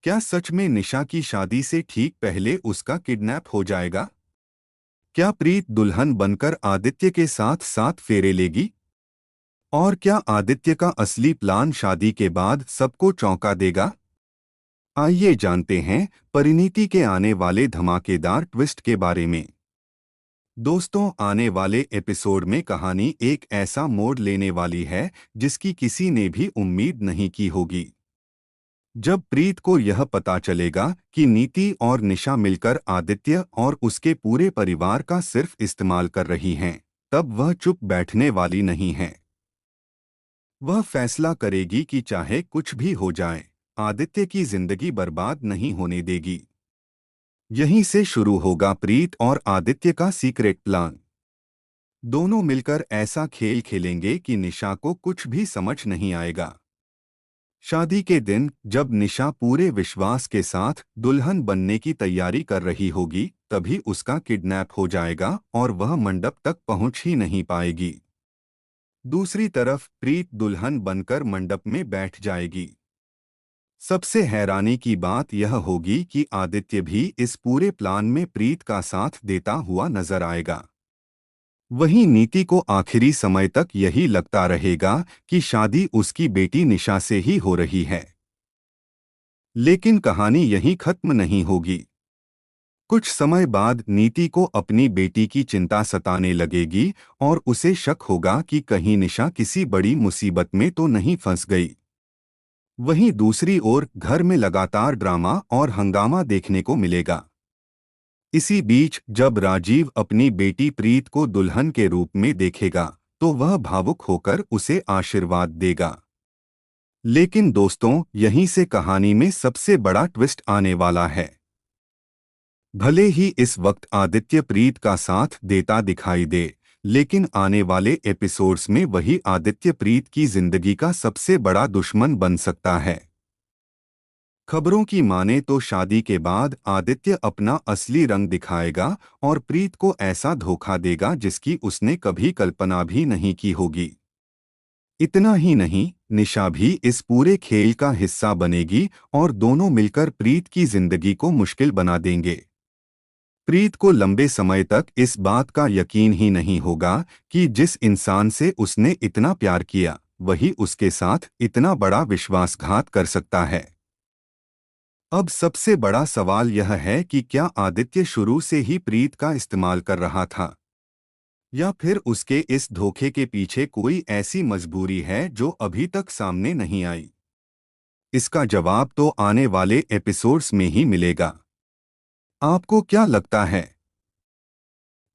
क्या सच में निशा की शादी से ठीक पहले उसका किडनैप हो जाएगा? क्या प्रीत दुल्हन बनकर आदित्य के साथ साथ फेरे लेगी? और क्या आदित्य का असली प्लान शादी के बाद सबको चौंका देगा? आइए जानते हैं परिणीति के आने वाले धमाकेदार ट्विस्ट के बारे में। दोस्तों, आने वाले एपिसोड में कहानी एक ऐसा मोड़ लेने वाली है जिसकी किसी ने भी उम्मीद नहीं की होगी। जब प्रीत को यह पता चलेगा कि नीति और निशा मिलकर आदित्य और उसके पूरे परिवार का सिर्फ इस्तेमाल कर रही हैं, तब वह चुप बैठने वाली नहीं है। वह फैसला करेगी कि चाहे कुछ भी हो जाए, आदित्य की जिंदगी बर्बाद नहीं होने देगी। यहीं से शुरू होगा प्रीत और आदित्य का सीक्रेट प्लान। दोनों मिलकर ऐसा खेल खेलेंगे कि निशा को कुछ भी समझ नहीं आएगा। शादी के दिन जब निशा पूरे विश्वास के साथ दुल्हन बनने की तैयारी कर रही होगी, तभी उसका किडनैप हो जाएगा और वह मंडप तक पहुंच ही नहीं पाएगी। दूसरी तरफ प्रीत दुल्हन बनकर मंडप में बैठ जाएगी। सबसे हैरानी की बात यह होगी कि आदित्य भी इस पूरे प्लान में प्रीत का साथ देता हुआ नजर आएगा। वहीं नीति को आखिरी समय तक यही लगता रहेगा कि शादी उसकी बेटी निशा से ही हो रही है। लेकिन कहानी यहीं खत्म नहीं होगी। कुछ समय बाद नीति को अपनी बेटी की चिंता सताने लगेगी और उसे शक होगा कि कहीं निशा किसी बड़ी मुसीबत में तो नहीं फंस गई। वहीं दूसरी ओर घर में लगातार ड्रामा और हंगामा देखने को मिलेगा। इसी बीच जब राजीव अपनी बेटी प्रीत को दुल्हन के रूप में देखेगा, तो वह भावुक होकर उसे आशीर्वाद देगा। लेकिन दोस्तों, यहीं से कहानी में सबसे बड़ा ट्विस्ट आने वाला है। भले ही इस वक्त आदित्य प्रीत का साथ देता दिखाई दे, लेकिन आने वाले एपिसोड्स में वही आदित्य प्रीत की जिंदगी का सबसे बड़ा दुश्मन बन सकता है। खबरों की माने तो शादी के बाद आदित्य अपना असली रंग दिखाएगा और प्रीत को ऐसा धोखा देगा जिसकी उसने कभी कल्पना भी नहीं की होगी। इतना ही नहीं, निशा भी इस पूरे खेल का हिस्सा बनेगी और दोनों मिलकर प्रीत की जिंदगी को मुश्किल बना देंगे। प्रीत को लंबे समय तक इस बात का यकीन ही नहीं होगा कि जिस इंसान से उसने इतना प्यार किया, वही उसके साथ इतना बड़ा विश्वासघात कर सकता है। अब सबसे बड़ा सवाल यह है कि क्या आदित्य शुरू से ही प्रीत का इस्तेमाल कर रहा था, या फिर उसके इस धोखे के पीछे कोई ऐसी मजबूरी है जो अभी तक सामने नहीं आई। इसका जवाब तो आने वाले एपिसोड्स में ही मिलेगा। आपको क्या लगता है?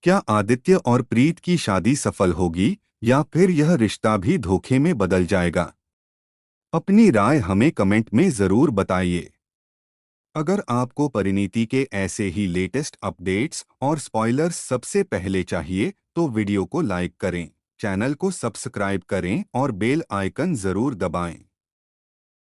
क्या आदित्य और प्रीत की शादी सफल होगी, या फिर यह रिश्ता भी धोखे में बदल जाएगा? अपनी राय हमें कमेंट में जरूर बताइए। अगर आपको परिणीति के ऐसे ही लेटेस्ट अपडेट्स और स्पॉयलर्स सबसे पहले चाहिए, तो वीडियो को लाइक करें, चैनल को सब्सक्राइब करें और बेल आइकन जरूर दबाएं।